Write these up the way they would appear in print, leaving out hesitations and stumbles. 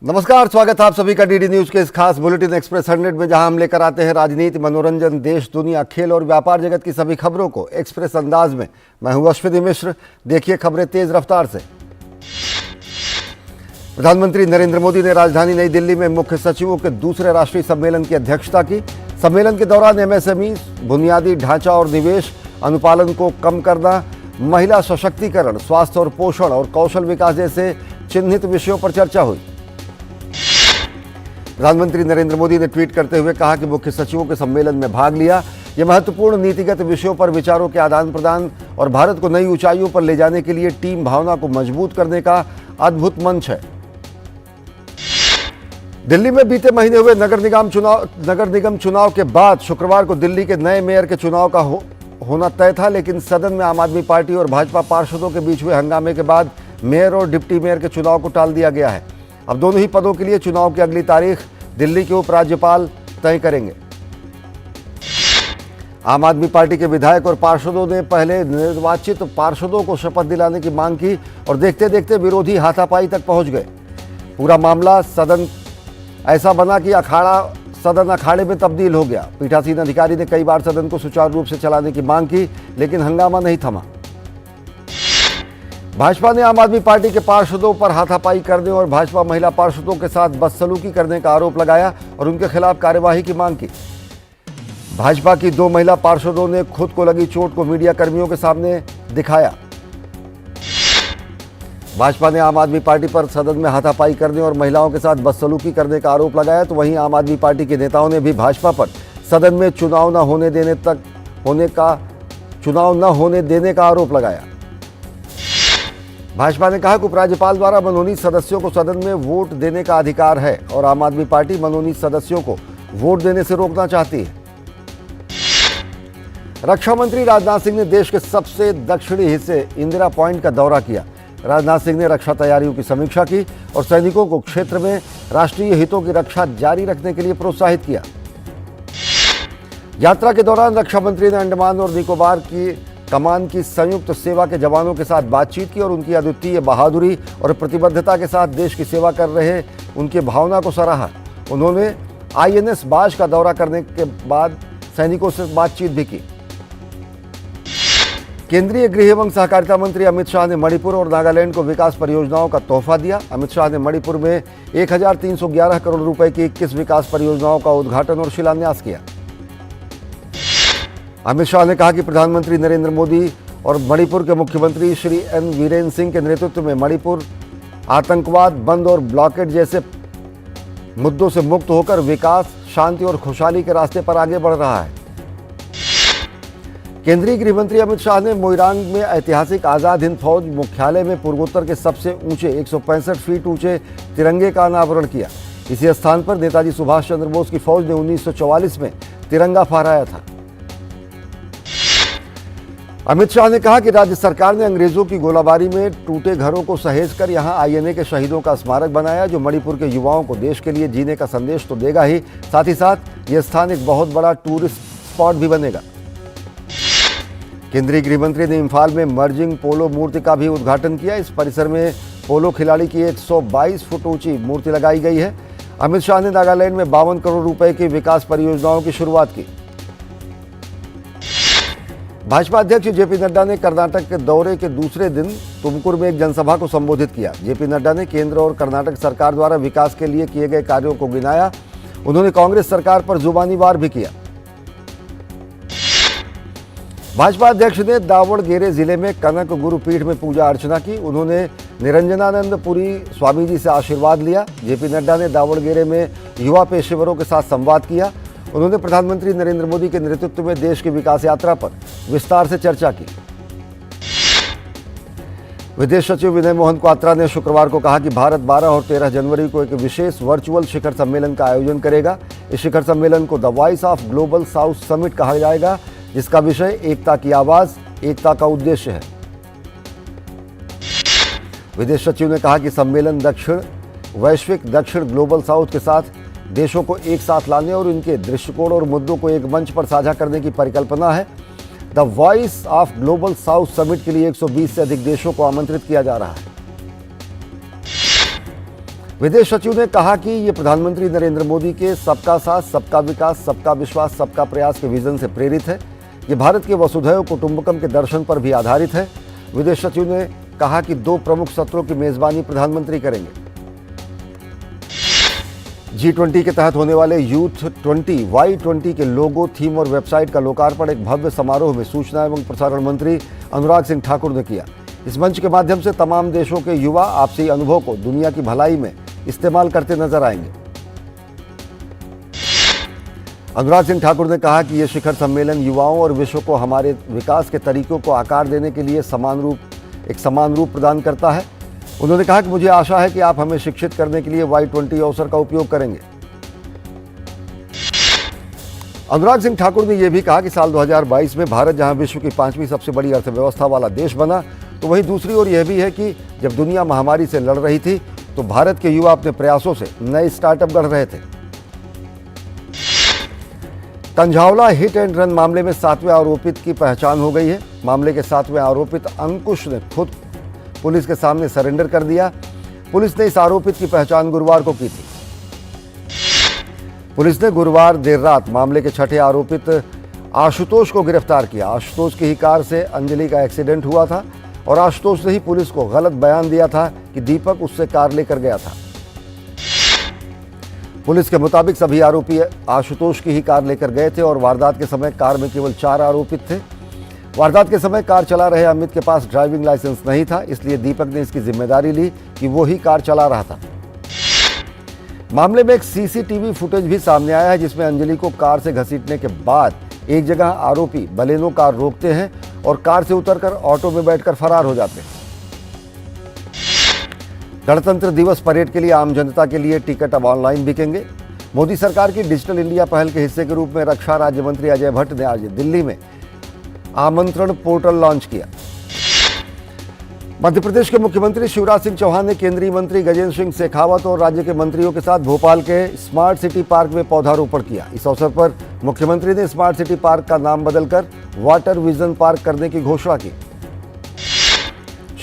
नमस्कार, स्वागत है आप सभी का डीडी न्यूज के इस खास बुलेटिन एक्सप्रेस 100 में, जहां हम लेकर आते हैं राजनीति, मनोरंजन, देश, दुनिया, खेल और व्यापार जगत की सभी खबरों को एक्सप्रेस अंदाज में। मैं हूं अश्विनी मिश्र। देखिए खबरें तेज रफ्तार से। प्रधानमंत्री नरेंद्र मोदी ने राजधानी नई दिल्ली में मुख्य सचिवों के दूसरे राष्ट्रीय सम्मेलन की अध्यक्षता की। सम्मेलन के दौरान एमएसएमई, बुनियादी ढांचा और निवेश अनुपालन को कम करना, महिला सशक्तिकरण, स्वास्थ्य और पोषण और कौशल विकास जैसे चिन्हित विषयों पर चर्चा हुई। प्रधानमंत्री नरेंद्र मोदी ने ट्वीट करते हुए कहा कि मुख्य सचिवों के सम्मेलन में भाग लिया। यह महत्वपूर्ण नीतिगत विषयों पर विचारों के आदान प्रदान और भारत को नई ऊंचाइयों पर ले जाने के लिए टीम भावना को मजबूत करने का अद्भुत मंच है। दिल्ली में बीते महीने हुए नगर निगम चुनाव के बाद शुक्रवार को दिल्ली के नए मेयर के चुनाव का होना तय था, लेकिन सदन में आम आदमी पार्टी और भाजपा पार्षदों के बीच हुए हंगामे के बाद मेयर और डिप्टी मेयर के चुनाव को टाल दिया गया है। अब दोनों ही पदों के लिए चुनाव की अगली तारीख दिल्ली के उपराज्यपाल तय करेंगे। आम आदमी पार्टी के विधायक और पार्षदों ने पहले निर्वाचित पार्षदों को शपथ दिलाने की मांग की और देखते देखते विरोधी हाथापाई तक पहुंच गए। पूरा मामला सदन ऐसा बना कि सदन अखाड़े में तब्दील हो गया। पीठासीन अधिकारी ने कई बार सदन को सुचारू रूप से चलाने की मांग की, लेकिन हंगामा नहीं थमा। भाजपा ने आम आदमी पार्टी के पार्षदों पर हाथापाई करने और भाजपा महिला पार्षदों के साथ बदसलूकी करने का आरोप लगाया और उनके खिलाफ कार्यवाही की मांग की। भाजपा की 2 महिला पार्षदों ने खुद को लगी चोट को मीडिया कर्मियों के सामने दिखाया। भाजपा ने आम आदमी पार्टी पर सदन में हाथापाई करने और महिलाओं के साथ बदसलूकी करने का आरोप लगाया, तो वहीं आम आदमी पार्टी के नेताओं ने भी भाजपा पर सदन में चुनाव न होने देने का आरोप लगाया। भाजपा ने कहा कि उपराज्यपाल द्वारा मनोनीत सदस्यों को सदन में वोट देने का अधिकार है और आम आदमी पार्टी मनोनीत सदस्यों को वोट देने से रोकना चाहती है। रक्षा मंत्री राजनाथ सिंह ने देश के सबसे दक्षिणी हिस्से इंदिरा पॉइंट का दौरा किया। राजनाथ सिंह ने रक्षा तैयारियों की समीक्षा की और सैनिकों को क्षेत्र में राष्ट्रीय हितों की रक्षा जारी रखने के लिए प्रोत्साहित किया। यात्रा के दौरान रक्षा मंत्री ने अंडमान और निकोबार की कमान की संयुक्त सेवा के जवानों के साथ बातचीत की और उनकी अद्वितीय बहादुरी और प्रतिबद्धता के साथ देश की सेवा कर रहे उनकी भावना को सराहा। उन्होंने आईएनएस बाज का दौरा करने के बाद सैनिकों से बातचीत भी की। केंद्रीय गृह एवं सहकारिता मंत्री अमित शाह ने मणिपुर और नागालैंड को विकास परियोजनाओं का तोहफा दिया। अमित शाह ने मणिपुर में 1311 करोड़ रुपए की 21 विकास परियोजनाओं का उद्घाटन और शिलान्यास किया। अमित शाह ने कहा कि प्रधानमंत्री नरेंद्र मोदी और मणिपुर के मुख्यमंत्री श्री एन वीरेन सिंह के नेतृत्व में मणिपुर आतंकवाद, बंद और ब्लॉकेट जैसे मुद्दों से मुक्त होकर विकास, शांति और खुशहाली के रास्ते पर आगे बढ़ रहा है। केंद्रीय गृह मंत्री अमित शाह ने मोइरांग में ऐतिहासिक आजाद हिंद फौज मुख्यालय में पूर्वोत्तर के सबसे ऊंचे 165 फीट ऊंचे तिरंगे का अनावरण किया। इसी स्थान पर नेताजी सुभाष चंद्र बोस की फौज ने 1944 में तिरंगा फहराया था। अमित शाह ने कहा कि राज्य सरकार ने अंग्रेजों की गोलाबारी में टूटे घरों को सहेज कर यहां आईएनए के शहीदों का स्मारक बनाया, जो मणिपुर के युवाओं को देश के लिए जीने का संदेश तो देगा ही, साथ ही साथ यह स्थान एक बहुत बड़ा टूरिस्ट स्पॉट भी बनेगा। केंद्रीय गृह मंत्री ने इम्फाल में मर्जिंग पोलो मूर्ति का भी उद्घाटन किया। इस परिसर में पोलो खिलाड़ी की 122 फुट ऊंची मूर्ति लगाई गई है। अमित शाह ने नागालैंड में 52 करोड़ रुपए की विकास परियोजनाओं की शुरुआत की। भाजपा अध्यक्ष जेपी नड्डा ने कर्नाटक के दौरे के दूसरे दिन तुमकुर में एक जनसभा को संबोधित किया। जेपी नड्डा ने केंद्र और कर्नाटक सरकार द्वारा विकास के लिए किए गए कार्यों को गिनाया। उन्होंने कांग्रेस सरकार पर जुबानी वार भी किया। भाजपा अध्यक्ष ने दावणगेरे जिले में कनक गुरुपीठ में पूजा अर्चना की। उन्होंने निरंजनानंद पुरी स्वामी जी से आशीर्वाद लिया। जेपी नड्डा ने दावणगेरे में युवा पेशेवरों के साथ संवाद किया। उन्होंने प्रधानमंत्री नरेंद्र मोदी के नेतृत्व में देश की विकास यात्रा पर विस्तार से चर्चा की। विदेश सचिव विनय मोहन क्वात्रा ने शुक्रवार को कहा कि भारत 12 और 13 जनवरी को एक विशेष वर्चुअल शिखर सम्मेलन का आयोजन करेगा। इस शिखर सम्मेलन को the voice of global south summit कहा जाएगा, जिसका विषय एकता की आवाज, एकता का उद्देश्य है। विदेश सचिव ने कहा कि सम्मेलन वैश्विक दक्षिण ग्लोबल साउथ के साथ देशों को एक साथ लाने और उनके दृष्टिकोण और मुद्दों को एक मंच पर साझा करने की परिकल्पना है। The voice of global south summit के लिए 120 से अधिक देशों को आमंत्रित किया जा रहा है। विदेश सचिव ने कहा कि ये प्रधानमंत्री नरेंद्र मोदी के सबका साथ, सबका विकास, सबका विश्वास, सबका प्रयास के विजन से प्रेरित है। ये भारत के वसुधैव कुटुंबकम के दर्शन पर भी आधारित है। विदेश सचिव ने कहा कि 2 प्रमुख सत्रों की मेजबानी प्रधानमंत्री करेंगे। G20 के तहत होने वाले यूथ 20 Y20 के लोगो, थीम और वेबसाइट का लोकार्पण एक भव्य समारोह में सूचना एवं प्रसारण मंत्री अनुराग सिंह ठाकुर ने किया। इस मंच के माध्यम से तमाम देशों के युवा आपसी अनुभव को दुनिया की भलाई में इस्तेमाल करते नजर आएंगे। अनुराग सिंह ठाकुर ने कहा कि यह शिखर सम्मेलन युवाओं और विश्व को हमारे विकास के तरीकों को आकार देने के लिए एक समान रूप प्रदान करता है। उन्होंने कहा कि मुझे आशा है कि आप हमें शिक्षित करने के लिए Y20 अवसर का उपयोग करेंगे। अनुराग सिंह ठाकुर ने यह भी कहा कि साल 2022 में भारत जहां विश्व की 5वीं सबसे बड़ी अर्थव्यवस्था वाला देश बना, तो वहीं दूसरी ओर यह भी है कि जब दुनिया महामारी से लड़ रही थी तो भारत के युवा अपने प्रयासों से नए स्टार्टअप गढ़ रहे थे। कंझावला हिट एंड रन मामले में 7वें आरोपित की पहचान हो गई है। मामले के 7वें आरोपित अंकुश ने खुद पुलिस के सामने सरेंडर कर दिया। पुलिस ने इस आरोपित की पहचान गुरुवार को की थी। पुलिस ने गुरुवार देर रात मामले के 6ठे आरोपित आशुतोष को गिरफ्तार किया। आशुतोष की ही कार से अंजलि का एक्सीडेंट हुआ था और आशुतोष ने ही पुलिस को गलत बयान दिया था कि दीपक उससे कार लेकर गया था। पुलिस के मुताबिक सभी आरोपी आशुतोष की ही कार लेकर गए थे और वारदात के समय कार में केवल 4 आरोपित थे। वारदात के समय कार चला रहे अमित के पास ड्राइविंग लाइसेंस नहीं था, इसलिए दीपक ने इसकी जिम्मेदारी ली कि वो ही कार चला रहा था। मामले में एक सीसीटीवी फुटेज भी सामने आया है जिसमें अंजलि को कार से घसीटने के बाद एक जगह आरोपी बलेनो कार रोकते हैं और कार से उतरकर ऑटो में बैठकर फरार हो जाते हैं। गणतंत्र दिवस परेड के लिए आम जनता के लिए टिकट अब ऑनलाइन बिकेंगे। मोदी सरकार की डिजिटल इंडिया पहल के हिस्से के रूप में रक्षा राज्य मंत्री अजय भट्ट ने आज दिल्ली में आमंत्रण पोर्टल लॉन्च किया। मध्य प्रदेश के मुख्यमंत्री शिवराज सिंह चौहान ने केंद्रीय मंत्री गजेंद्र सिंह शेखावत और राज्य के मंत्रियों के साथ भोपाल के स्मार्ट सिटी पार्क में पौधारोपण किया। इस अवसर पर मुख्यमंत्री ने स्मार्ट सिटी पार्क का नाम बदलकर वाटर विजन पार्क करने की घोषणा की।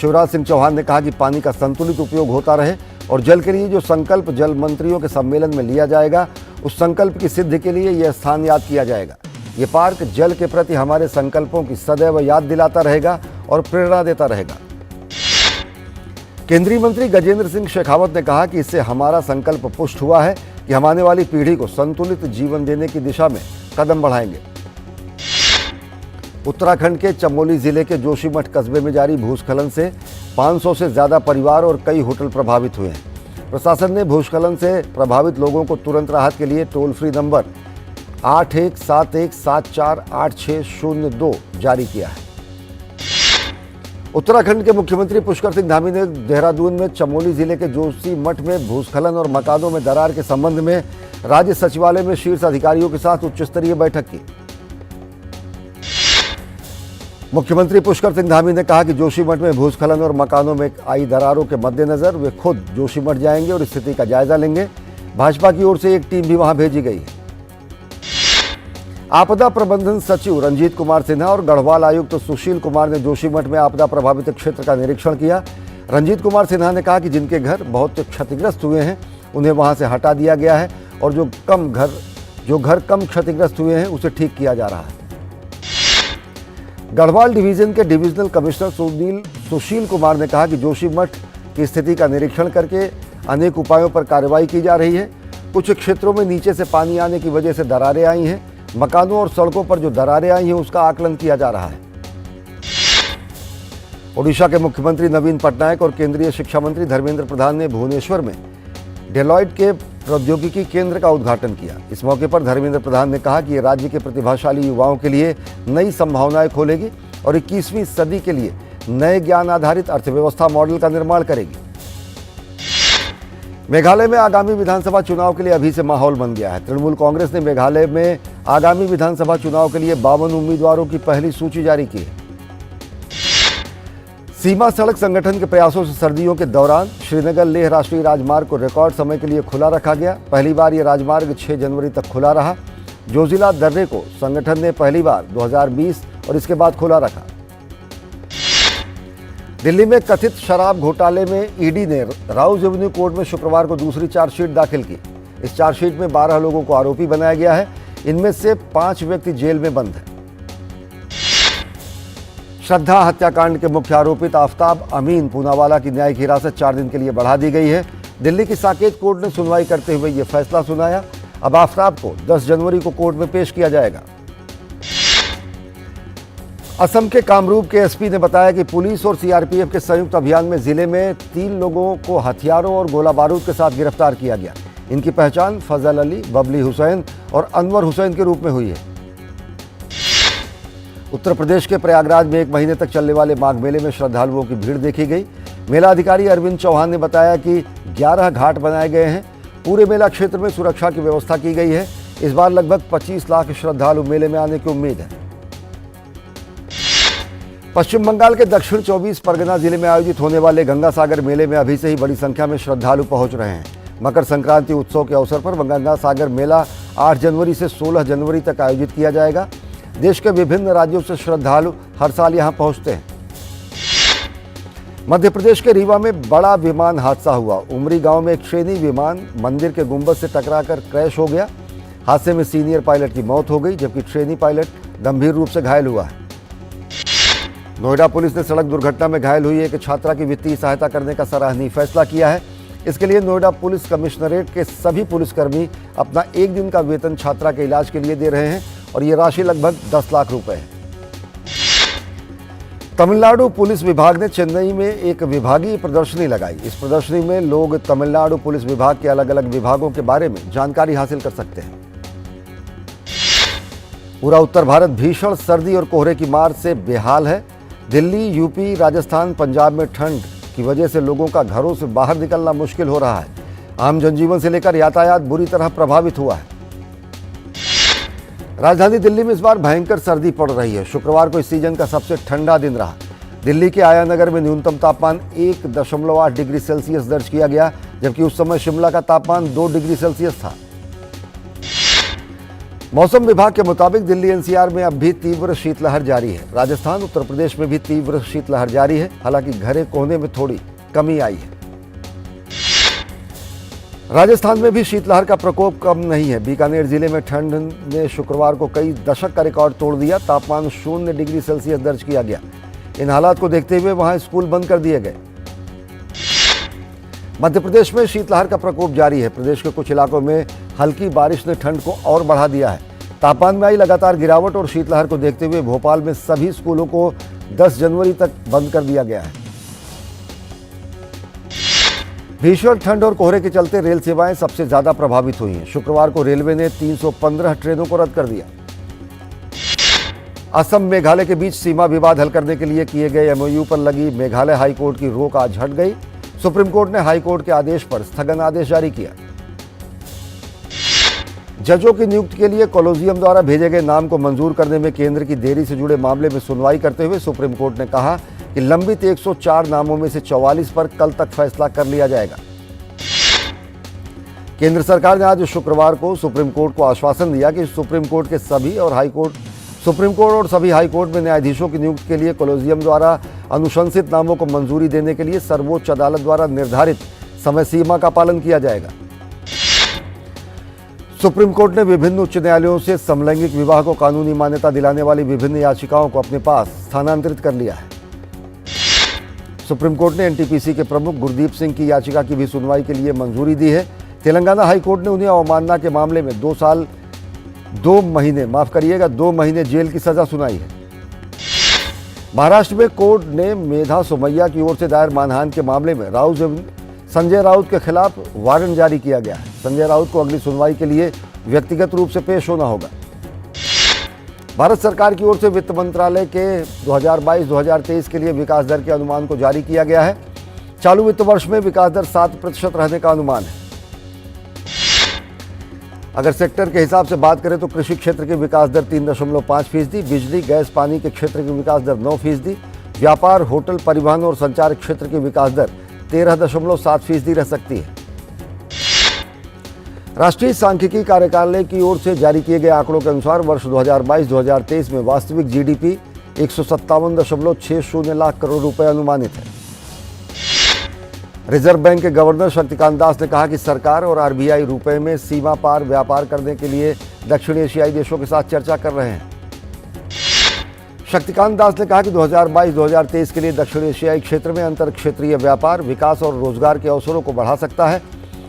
शिवराज सिंह चौहान ने कहा कि पानी का संतुलित उपयोग होता रहे और जल के लिए जो संकल्प जल मंत्रियों के सम्मेलन में लिया जाएगा, उस संकल्प की सिद्धि के लिए यह स्थान याद किया जाएगा। ये पार्क जल के प्रति हमारे संकल्पों की सदैव याद दिलाता रहेगा और प्रेरणा देता रहेगा। केंद्रीय मंत्री गजेंद्र सिंह शेखावत ने कहा कि इससे हमारा संकल्प पुष्ट हुआ है कि हम आने वाली पीढ़ी को संतुलित जीवन देने की दिशा में कदम बढ़ाएंगे। उत्तराखंड के चमोली जिले के जोशीमठ कस्बे में जारी भूस्खलन से 500 से ज्यादा परिवार और कई होटल प्रभावित हुए हैं। प्रशासन ने भूस्खलन से प्रभावित लोगों को तुरंत राहत के लिए टोल फ्री नंबर 8171748602 जारी किया है। उत्तराखंड के मुख्यमंत्री पुष्कर सिंह धामी ने देहरादून में चमोली जिले के जोशीमठ में भूस्खलन और मकानों में दरार के संबंध में राज्य सचिवालय में शीर्ष अधिकारियों के साथ उच्च स्तरीय बैठक की। मुख्यमंत्री पुष्कर सिंह धामी ने कहा कि जोशीमठ में भूस्खलन और मकानों में आई दरारों के मद्देनजर वे खुद जोशीमठ जाएंगे और स्थिति का जायजा लेंगे। भाजपा की ओर से एक टीम भी वहां भेजी गई है। आपदा प्रबंधन सचिव रंजीत कुमार सिन्हा और गढ़वाल आयुक्त सुशील कुमार ने जोशीमठ में आपदा प्रभावित क्षेत्र का निरीक्षण किया। रंजीत कुमार सिन्हा ने कहा कि जिनके घर बहुत क्षतिग्रस्त हुए हैं उन्हें वहां से हटा दिया गया है और जो घर कम क्षतिग्रस्त हुए हैं उसे ठीक किया जा रहा है। गढ़वाल डिवीजन के डिविजनल कमिश्नर सुशील कुमार ने कहा कि जोशीमठ की स्थिति का निरीक्षण करके अनेक उपायों पर कार्रवाई की जा रही है। कुछ क्षेत्रों में नीचे से पानी आने की वजह से दरारें आई हैं। मकानों और सड़कों पर जो दरारें आई हैं उसका आकलन किया जा रहा है। ओडिशा के मुख्यमंत्री नवीन पटनायक और केंद्रीय शिक्षा मंत्री धर्मेंद्र प्रधान ने भुवनेश्वर में डेलॉयट के प्रौद्योगिकी केंद्र का उद्घाटन किया। इस मौके पर धर्मेंद्र प्रधान ने कहा कि ये राज्य के प्रतिभाशाली युवाओं के लिए नई संभावनाएं खोलेगी और 21वीं सदी के लिए नए ज्ञान आधारित अर्थव्यवस्था मॉडल का निर्माण करेगी। मेघालय में आगामी विधानसभा चुनाव के लिए अभी से माहौल बन गया है। तृणमूल कांग्रेस ने मेघालय में आगामी विधानसभा चुनाव के लिए 52 उम्मीदवारों की पहली सूची जारी की है। सीमा सड़क संगठन के प्रयासों से सर्दियों के दौरान श्रीनगर लेह राष्ट्रीय राजमार्ग को रिकॉर्ड समय के लिए खुला रखा गया। पहली बार यह राजमार्ग 6 जनवरी तक खुला रहा। जोजिला दर्रे को संगठन ने पहली बार 2020 और इसके बाद खुला रखा। दिल्ली में कथित शराब घोटाले में ईडी ने राउज एवेन्यू कोर्ट में शुक्रवार को दूसरी चार्जशीट दाखिल की। इस चार्जशीट में 12 लोगों को आरोपी बनाया गया है। इनमें से 5 व्यक्ति जेल में बंद हैं। श्रद्धा हत्याकांड के मुख्य आरोपित आफताब अमीन पूनावाला की न्यायिक हिरासत 4 दिन के लिए बढ़ा दी गई है। दिल्ली की साकेत कोर्ट ने सुनवाई करते हुए यह फैसला सुनाया। अब आफताब को 10 जनवरी को कोर्ट में पेश किया जाएगा। असम के कामरूप के एसपी ने बताया कि पुलिस और सीआरपीएफ के संयुक्त अभियान में जिले में 3 लोगों को हथियारों और गोला बारूद के साथ गिरफ्तार किया गया। इनकी पहचान फजल अली, बबली हुसैन और अनवर हुसैन के रूप में हुई है। उत्तर प्रदेश के प्रयागराज में 1 महीने तक चलने वाले माघ मेले में श्रद्धालुओं की भीड़ देखी गई। मेला अधिकारी अरविंद चौहान ने बताया कि 11 घाट बनाए गए हैं। पूरे मेला क्षेत्र में सुरक्षा की व्यवस्था की गई है। इस बार लगभग 25 लाख श्रद्धालु मेले में आने की उम्मीद है। पश्चिम बंगाल के दक्षिण 24 परगना जिले में आयोजित होने वाले गंगा सागर मेले में अभी से ही बड़ी संख्या में श्रद्धालु पहुंच रहे हैं। मकर संक्रांति उत्सव के अवसर पर गंगा सागर मेला 8 जनवरी से 16 जनवरी तक आयोजित किया जाएगा। देश के विभिन्न राज्यों से श्रद्धालु हर साल यहां पहुंचते हैं। मध्य प्रदेश के रीवा में बड़ा विमान हादसा हुआ। उमरी गांव में एक ट्रेनी विमान मंदिर के गुंबद से टकराकर क्रैश हो गया। हादसे में सीनियर पायलट की मौत हो गई, जबकि ट्रेनी पायलट गंभीर रूप से घायल हुआ है। नोएडा पुलिस ने सड़क दुर्घटना में घायल हुई एक छात्रा की वित्तीय सहायता करने का सराहनीय फैसला किया है। इसके लिए नोएडा पुलिस कमिश्नरेट के सभी पुलिसकर्मी अपना 1 दिन का वेतन छात्रा के इलाज के लिए दे रहे हैं और ये राशि लगभग 10 लाख रुपए है। तमिलनाडु पुलिस विभाग ने चेन्नई में एक विभागीय प्रदर्शनी लगाई। इस प्रदर्शनी में लोग तमिलनाडु पुलिस विभाग के अलग अलग विभागों के बारे में जानकारी हासिल कर सकते हैं। पूरा उत्तर भारत भीषण सर्दी और कोहरे की मार से बेहाल है। दिल्ली, यूपी, राजस्थान, पंजाब में ठंड की वजह से लोगों का घरों से बाहर निकलना मुश्किल हो रहा है। आम जनजीवन से लेकर यातायात बुरी तरह प्रभावित हुआ है। राजधानी दिल्ली में इस बार भयंकर सर्दी पड़ रही है। शुक्रवार को इस सीजन का सबसे ठंडा दिन रहा। दिल्ली के आया नगर में न्यूनतम तापमान 1.8 डिग्री सेल्सियस दर्ज किया गया, जबकि उस समय शिमला का तापमान 2 डिग्री सेल्सियस था। मौसम विभाग के मुताबिक दिल्ली एनसीआर में अब भी तीव्र शीतलहर जारी है। राजस्थान, उत्तर प्रदेश में भी तीव्र शीतलहर जारी है। हालांकि घने कोहरे में थोड़ी कमी आई है। राजस्थान में भी शीतलहर का प्रकोप कम नहीं है। बीकानेर जिले में ठंड ने शुक्रवार को कई दशक का रिकॉर्ड तोड़ दिया। तापमान 0 डिग्री सेल्सियस दर्ज किया गया। इन हालात को देखते हुए वहां स्कूल बंद कर दिए गए। मध्य प्रदेश में शीतलहर का प्रकोप जारी है। प्रदेश के कुछ इलाकों में हल्की बारिश ने ठंड को और बढ़ा दिया है। तापमान में आई लगातार गिरावट और शीतलहर को देखते हुए भोपाल में सभी स्कूलों को 10 जनवरी तक बंद कर दिया गया है। भीषण ठंड और कोहरे के चलते रेल सेवाएं सबसे ज्यादा प्रभावित हुई हैं। शुक्रवार को रेलवे ने 315 ट्रेनों को रद्द कर दिया। असम मेघालय के बीच सीमा विवाद हल करने के लिए किए गए एमओयू पर लगी मेघालय हाईकोर्ट की रोक आज हट गई। सुप्रीम कोर्ट ने हाईकोर्ट के आदेश पर स्थगन आदेश जारी किया। जजों की नियुक्ति के लिए कॉलेजियम द्वारा भेजे गए नाम को मंजूर करने में केंद्र की देरी से जुड़े मामले में सुनवाई करते हुए सुप्रीम कोर्ट ने कहा कि लंबित 104 नामों में से 44 पर कल तक फैसला कर लिया जाएगा। केंद्र सरकार ने आज शुक्रवार को सुप्रीम कोर्ट को आश्वासन दिया कि सुप्रीम कोर्ट और सभी हाई कोर्ट में न्यायाधीशों की नियुक्ति के लिए कॉलेजियम द्वारा अनुशंसित नामों को मंजूरी देने के लिए सर्वोच्च अदालत द्वारा निर्धारित समय सीमा का पालन किया जाएगा। सुप्रीम कोर्ट ने विभिन्न उच्च न्यायालयों से समलैंगिक विवाह को कानूनी मान्यता दिलाने वाली विभिन्न याचिकाओं को अपने पास स्थानांतरित कर लिया है। सुप्रीम कोर्ट ने एनटीपीसी के प्रमुख गुरदीप सिंह की याचिका की भी सुनवाई के लिए मंजूरी दी है। तेलंगाना हाई कोर्ट ने उन्हें अवमानना के मामले में 2 महीने जेल की सजा सुनाई है। महाराष्ट्र में कोर्ट ने मेधा सोमैया की ओर से दायर मानहानि के मामले में संजय राउत के खिलाफ वारंट जारी किया गया है। संजय राउत को अगली सुनवाई के लिए व्यक्तिगत रूप से पेश होना होगा। भारत सरकार की ओर से वित्त मंत्रालय के 2022-2023 के लिए विकास दर के अनुमान को जारी किया गया है। चालू वित्त वर्ष में विकास दर 7% रहने का अनुमान है। अगर सेक्टर के हिसाब से बात करें तो कृषि क्षेत्र की विकास दर 3.5%, बिजली गैस पानी के क्षेत्र की विकास दर 9%, व्यापार होटल परिवहन और संचार क्षेत्र की विकास दर 13.7% रह सकती है। राष्ट्रीय सांख्यिकी कार्यालय की ओर से जारी किए गए आंकड़ों के अनुसार वर्ष 2022-2023 में वास्तविक जीडीपी 157.60 लाख करोड़ रुपए अनुमानित है। रिजर्व बैंक के गवर्नर शक्तिकांत दास ने कहा कि सरकार और आरबीआई रुपए में सीमा पार व्यापार करने के लिए दक्षिण एशियाई देशों के साथ चर्चा कर रहे हैं। शक्तिकांत दास ने कहा कि 2022-2023 के लिए दक्षिण एशियाई क्षेत्र में अंतर क्षेत्रीय व्यापार, विकास और रोजगार के अवसरों को बढ़ा सकता है।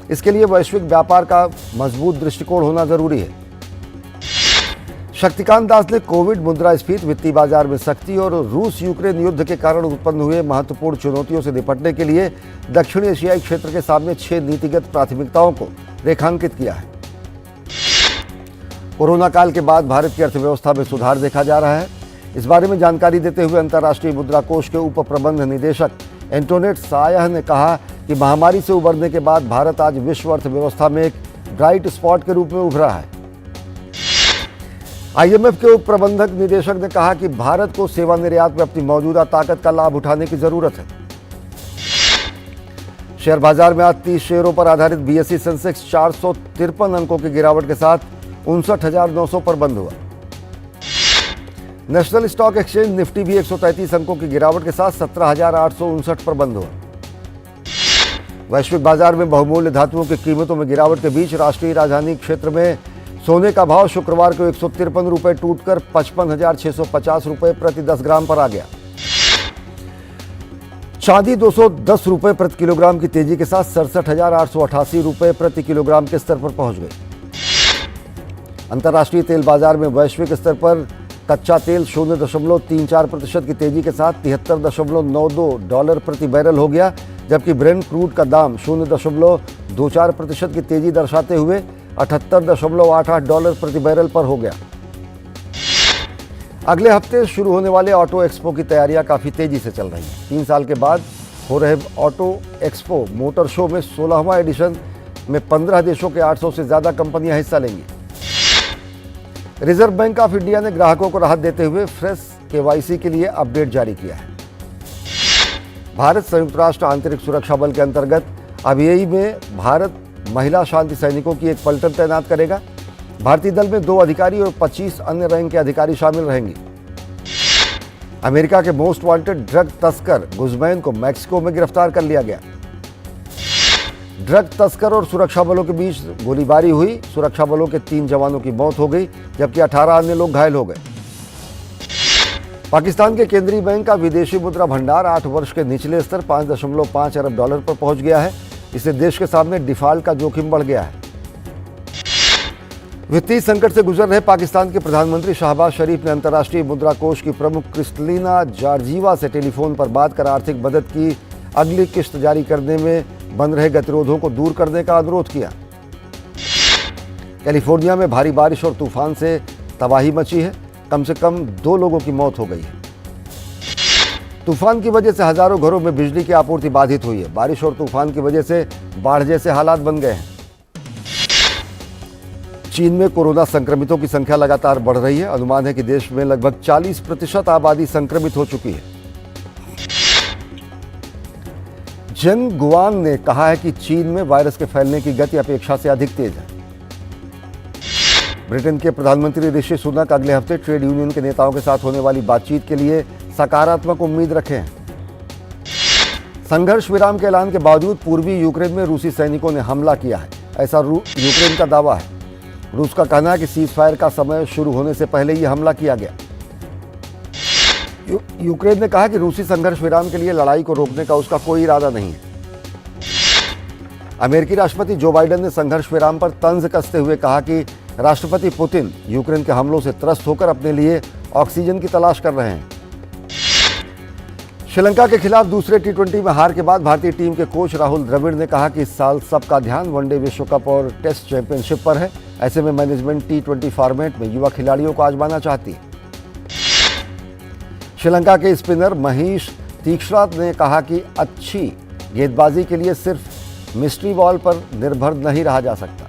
इसके लिए वैश्विक व्यापार का मजबूत दृष्टिकोण होना जरूरी है। शक्तिकांत दास ने कोविड, मुद्रास्फीति, वित्तीय बाजार में सख्ती और रूस यूक्रेन युद्ध के कारण उत्पन्न हुए महत्वपूर्ण चुनौतियों से निपटने के लिए दक्षिण एशियाई क्षेत्र के सामने 6 नीतिगत प्राथमिकताओं को रेखांकित किया है। कोरोना काल के बाद भारत की अर्थव्यवस्था में सुधार देखा जा रहा है। इस बारे में जानकारी देते हुए अंतर्राष्ट्रीय मुद्रा कोष के उप प्रबंध निदेशक एंटोनेट सायह ने कहा कि महामारी से उबरने के बाद भारत आज विश्व अर्थव्यवस्था में एक ब्राइट स्पॉट के रूप में उभरा है। आईएमएफ के उप प्रबंधक निदेशक ने कहा कि भारत को सेवा निर्यात में अपनी मौजूदा ताकत का लाभ उठाने की जरूरत है। शेयर बाजार में आज 30 शेयरों पर आधारित बीएसई सेंसेक्स 453 अंकों की गिरावट के साथ 59,900 पर बंद हुआ। नेशनल स्टॉक एक्सचेंज निफ्टी भी 133 अंकों की गिरावट के साथ 17,859 पर बंद हुआ। वैश्विक बाजार में बहुमूल्य धातुओं की कीमतों में गिरावट के बीच राष्ट्रीय राजधानी क्षेत्र में सोने का भाव शुक्रवार को 153 रुपए टूटकर 55,650 रुपए प्रति 10 ग्राम पर आ गया। चांदी 210 रुपए प्रति किलोग्राम की तेजी के साथ 67,888 रुपए प्रति किलोग्राम के स्तर पर पहुंच गई। अंतर्राष्ट्रीय तेल बाजार में वैश्विक स्तर पर कच्चा तेल 0.34% की तेजी के साथ $73.92 प्रति बैरल हो गया, जबकि ब्रेंट क्रूड का दाम 0.24% की तेजी दर्शाते हुए $78.88 प्रति बैरल पर हो गया। अगले हफ्ते शुरू होने वाले ऑटो एक्सपो की तैयारियां काफी तेजी से चल रही हैं। 3 साल के बाद हो रहे ऑटो एक्सपो मोटर शो में 16वां एडिशन में 15 देशों के 800 से ज्यादा कंपनियां हिस्सा लेंगी। रिजर्व बैंक ऑफ इंडिया ने ग्राहकों को राहत देते हुए फ्रेश केवाईसी के लिए अपडेट जारी किया है। भारत संयुक्त राष्ट्र आंतरिक सुरक्षा बल के अंतर्गत अबीई में भारत महिला शांति सैनिकों की एक पलटन तैनात करेगा। भारतीय दल में 2 अधिकारी और 25 अन्य रैंक के अधिकारी शामिल रहेंगे। अमेरिका के मोस्ट वांटेड ड्रग तस्कर गुज़मैन को मैक्सिको में गिरफ्तार कर लिया गया। ड्रग तस्कर और सुरक्षा बलों के बीच गोलीबारी हुई। सुरक्षा बलों के 3 जवानों की मौत हो गई, जबकि 18 अन्य लोग घायल हो गए। पाकिस्तान के केंद्रीय बैंक का विदेशी मुद्रा भंडार 8 वर्ष के निचले स्तर $5.5 अरब पर पहुंच गया है। इससे देश के सामने डिफॉल्ट का जोखिम बढ़ गया है। वित्तीय संकट से गुजर रहे पाकिस्तान के प्रधानमंत्री शहबाज शरीफ ने अंतर्राष्ट्रीय मुद्रा कोष की प्रमुख क्रिस्टलिना जॉर्जीवा से टेलीफोन पर बात कर आर्थिक मदद की अगली किश्त जारी करने में बन रहे गतिरोधों को दूर करने का अनुरोध किया। कैलिफोर्निया में भारी बारिश और तूफान से तबाही मची है। कम से कम 2 लोगों की मौत हो गई है। तूफान की वजह से हजारों घरों में बिजली की आपूर्ति बाधित हुई है। बारिश और तूफान की वजह से बाढ़ जैसे हालात बन गए हैं। चीन में कोरोना संक्रमितों की संख्या लगातार बढ़ रही है। अनुमान है कि देश में लगभग 40% आबादी संक्रमित हो चुकी है। जेन गुआंग ने कहा है कि चीन में वायरस के फैलने की गति अपेक्षा से अधिक तेज है। ब्रिटेन के प्रधानमंत्री ऋषि सुनक अगले हफ्ते ट्रेड यूनियन के नेताओं के साथ होने वाली बातचीत के लिए सकारात्मक उम्मीद रखे हैं। संघर्ष विराम के ऐलान के बावजूद पूर्वी यूक्रेन में रूसी सैनिकों ने हमला किया है, ऐसा यूक्रेन का दावा है। रूस का कहना है कि सीज फायर का समय शुरू होने से पहले ही हमला किया गया। यूक्रेन ने कहा कि रूसी संघर्ष विराम के लिए लड़ाई को रोकने का उसका कोई इरादा नहीं है। अमेरिकी राष्ट्रपति जो बाइडेन ने संघर्ष विराम पर तंज कसते हुए कहा कि राष्ट्रपति पुतिन यूक्रेन के हमलों से त्रस्त होकर अपने लिए ऑक्सीजन की तलाश कर रहे हैं। श्रीलंका के खिलाफ दूसरे टी20 में हार के बाद भारतीय टीम के कोच राहुल द्रविड़ ने कहा कि इस साल सबका ध्यान वनडे विश्व कप और टेस्ट चैंपियनशिप पर है। ऐसे में मैनेजमेंट टी20 फॉर्मेट में युवा खिलाड़ियों को आजमाना चाहती है। श्रीलंका के स्पिनर महेश तीक्षणा ने कहा कि अच्छी गेंदबाजी के लिए सिर्फ मिस्ट्री बॉल पर निर्भर नहीं रहा जा सकता।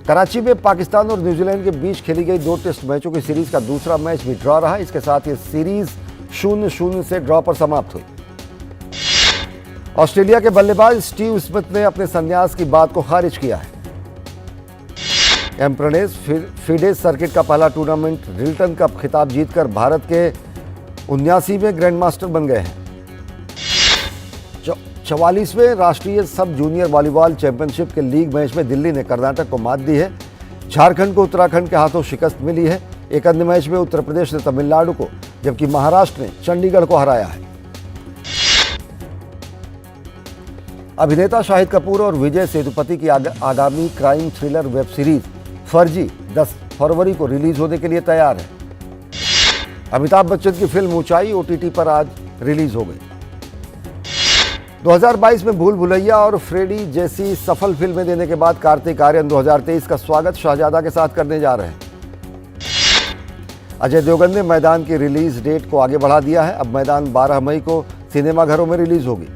कराची में पाकिस्तान और न्यूजीलैंड के बीच खेली गई 2 टेस्ट मैचों की सीरीज का दूसरा मैच भी ड्रॉ रहा। इसके साथ ये सीरीज 0-0 से ड्रॉ पर समाप्त हुई। ऑस्ट्रेलिया के बल्लेबाज स्टीव स्मिथ ने अपने संन्यास की बात को खारिज किया है। एम्प्रेस फीडे सर्किट का पहला टूर्नामेंट रिल्टन कप खिताब जीतकर भारत के 79वें ग्रैंड मास्टर बन गए हैं। 44वें राष्ट्रीय सब जूनियर वॉलीबॉल चैंपियनशिप के लीग मैच में दिल्ली ने कर्नाटक को मात दी है। झारखंड को उत्तराखंड के हाथों शिकस्त मिली है। एक अन्य मैच में उत्तर प्रदेश ने तमिलनाडु को, जबकि महाराष्ट्र ने चंडीगढ़ को हराया है। अभिनेता शाहिद कपूर और विजय सेतुपति की आगामी क्राइम थ्रिलर वेब सीरीज फर्जी 10 फरवरी को रिलीज होने के लिए तैयार है। अमिताभ बच्चन की फिल्म ऊंचाई OTT पर आज रिलीज हो गई। 2022 में भूल भुलैया और फ्रेडी जैसी सफल फिल्में देने के बाद कार्तिक आर्यन 2023 का स्वागत शहजादा के साथ करने जा रहे हैं। अजय देवगन ने मैदान की रिलीज डेट को आगे बढ़ा दिया है। अब मैदान 12 मई को सिनेमाघरों में रिलीज होगी।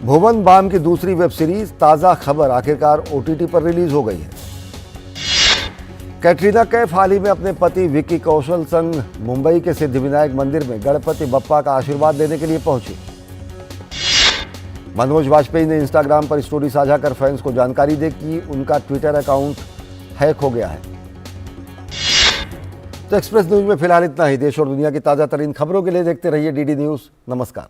भुवन बाम की दूसरी वेब सीरीज ताज़ा खबर आखिरकार OTT पर रिलीज हो गई है। कैटरीना कैफ हाल ही में अपने पति विक्की कौशल संग मुंबई के सिद्धिविनायक मंदिर में गणपति बप्पा का आशीर्वाद लेने के लिए पहुंची। मनोज वाजपेयी ने इंस्टाग्राम पर स्टोरी साझा कर फैंस को जानकारी दी कि उनका ट्विटर अकाउंट हैक हो गया है। तो एक्सप्रेस न्यूज में फिलहाल इतना ही। देश और दुनिया की ताजा तरीन खबरों के लिए देखते रहिए DD न्यूज। नमस्कार।